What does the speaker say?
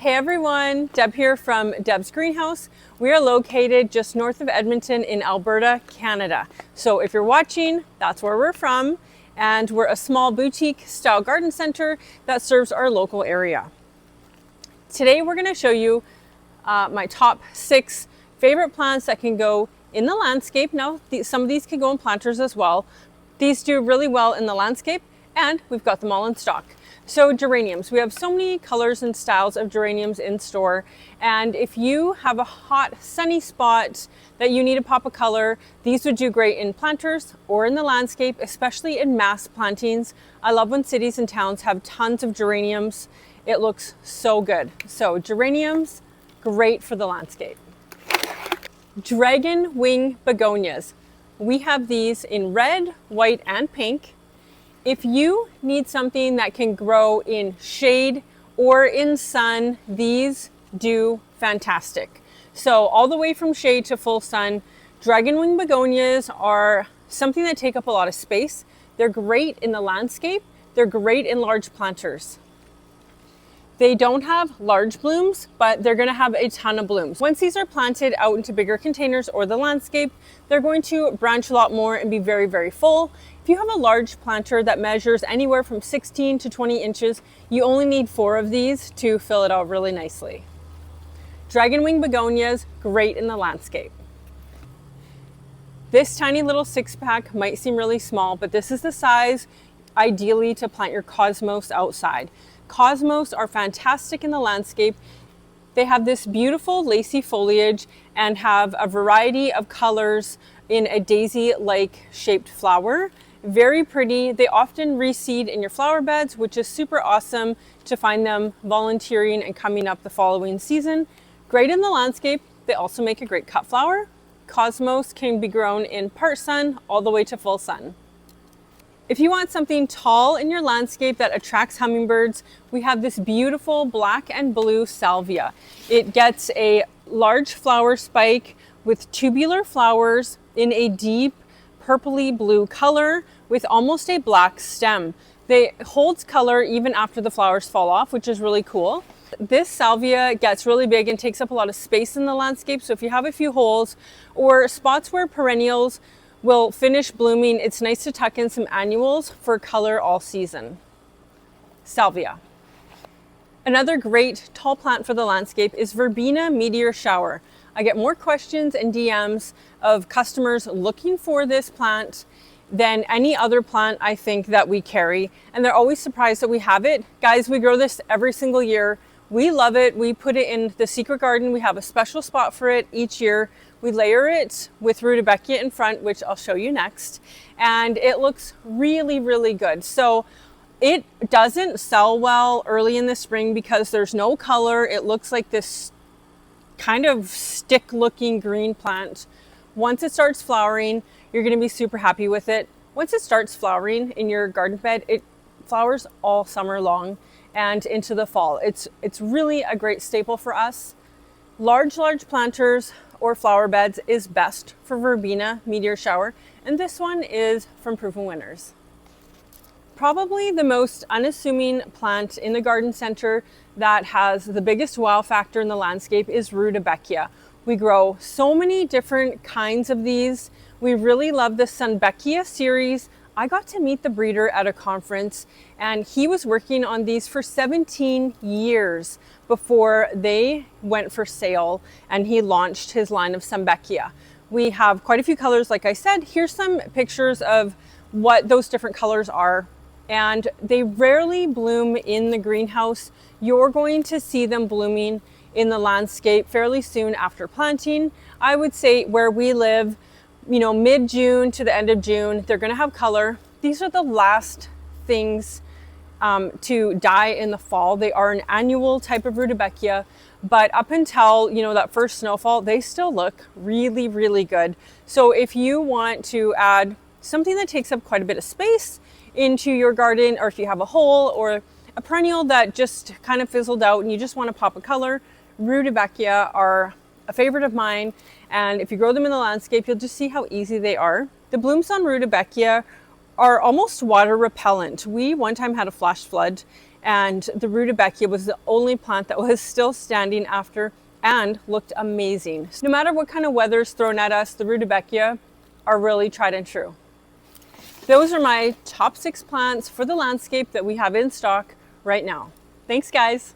Hey everyone, Deb here from Deb's Greenhouse. We are located just north of Edmonton in Alberta, Canada. So if you're watching, that's where we're from. And we're a small boutique style garden center that serves our local area. Today we're going to show you my top 6 favorite plants that can go in the landscape. Now, some of these can go in planters as well. These do really well in the landscape, and we've got them all in stock. So geraniums, we have so many colors and styles of geraniums in store. And if you have a hot, sunny spot that you need to pop a color, these would do great in planters or in the landscape, especially in mass plantings. I love when cities and towns have tons of geraniums. It looks so good. So geraniums, great for the landscape. Dragon wing begonias. We have these in red, white, and pink. If you need something that can grow in shade or in sun, these do fantastic. So all the way from shade to full sun, dragon wing begonias are something that take up a lot of space. They're great in the landscape. They're great in large planters. They don't have large blooms, but they're going to have a ton of blooms. Once these are planted out into bigger containers or the landscape, they're going to branch a lot more and be very, very full. If you have a large planter that measures anywhere from 16 to 20 inches, you only need 4 of these to fill it out really nicely. Dragon wing begonias, great in the landscape. This tiny little 6-pack might seem really small, but this is the size ideally to plant your cosmos outside. Cosmos are fantastic in the landscape. They have this beautiful lacy foliage and have a variety of colors in a daisy-like shaped flower. Very pretty. They often reseed in your flower beds, which is super awesome to find them volunteering and coming up the following season. Great in the landscape. They also make a great cut flower. Cosmos can be grown in part sun all the way to full sun. If you want something tall in your landscape that attracts hummingbirds, we have this beautiful black and blue salvia. It gets a large flower spike with tubular flowers in a deep purpley blue color with almost a black stem. They hold color even after the flowers fall off, which is really cool. This salvia gets really big and takes up a lot of space in the landscape. So if you have a few holes or spots where perennials will finish blooming, it's nice to tuck in some annuals for color all season. Salvia. Another great tall plant for the landscape is Verbena meteor shower. I get more questions and DMs of customers looking for this plant than any other plant I think that we carry, and they're always surprised that we have it. Guys, we grow this every single year. We love it. We put it in the secret garden. We have a special spot for it each year. We layer it with rudbeckia in front, which I'll show you next, and it looks really, really good. So it doesn't sell well early in the spring because there's no color. It looks like this kind of stick-looking green plant. Once it starts flowering, you're going to be super happy with it. Once it starts flowering in your garden bed, it flowers all summer long and into the fall. It's really a great staple for us. Large planters or flower beds is best for Verbena meteor shower, and this one is from Proven Winners. Probably the most unassuming plant in the garden center that has the biggest wow factor in the landscape is rudbeckia. We grow so many different kinds of these. We really love the Sunbeckia series. I got to meet the breeder at a conference, and he was working on these for 17 years before they went for sale, and he launched his line of Sunbeckia. We have quite a few colors, like I said. Here's some pictures of what those different colors are, and they rarely bloom in the greenhouse. You're going to see them blooming in the landscape fairly soon after planting. I would say where we live, mid-June to the end of June, they're going to have color. These are the last things to die in the fall. They are an annual type of rudbeckia, but up until that first snowfall, they still look really, really good. So if you want to add something that takes up quite a bit of space into your garden, or if you have a hole or a perennial that just kind of fizzled out and you just want to pop a color, rudbeckia are a favorite of mine. And if you grow them in the landscape, you'll just see how easy they are. The blooms on rudbeckia are almost water repellent. We one time had a flash flood And the rudbeckia was the only plant that was still standing after and looked amazing. So no matter what kind of weather's thrown at us, the rudbeckia are really tried and true. Those are my top 6 plants for the landscape that we have in stock right now. Thanks, guys.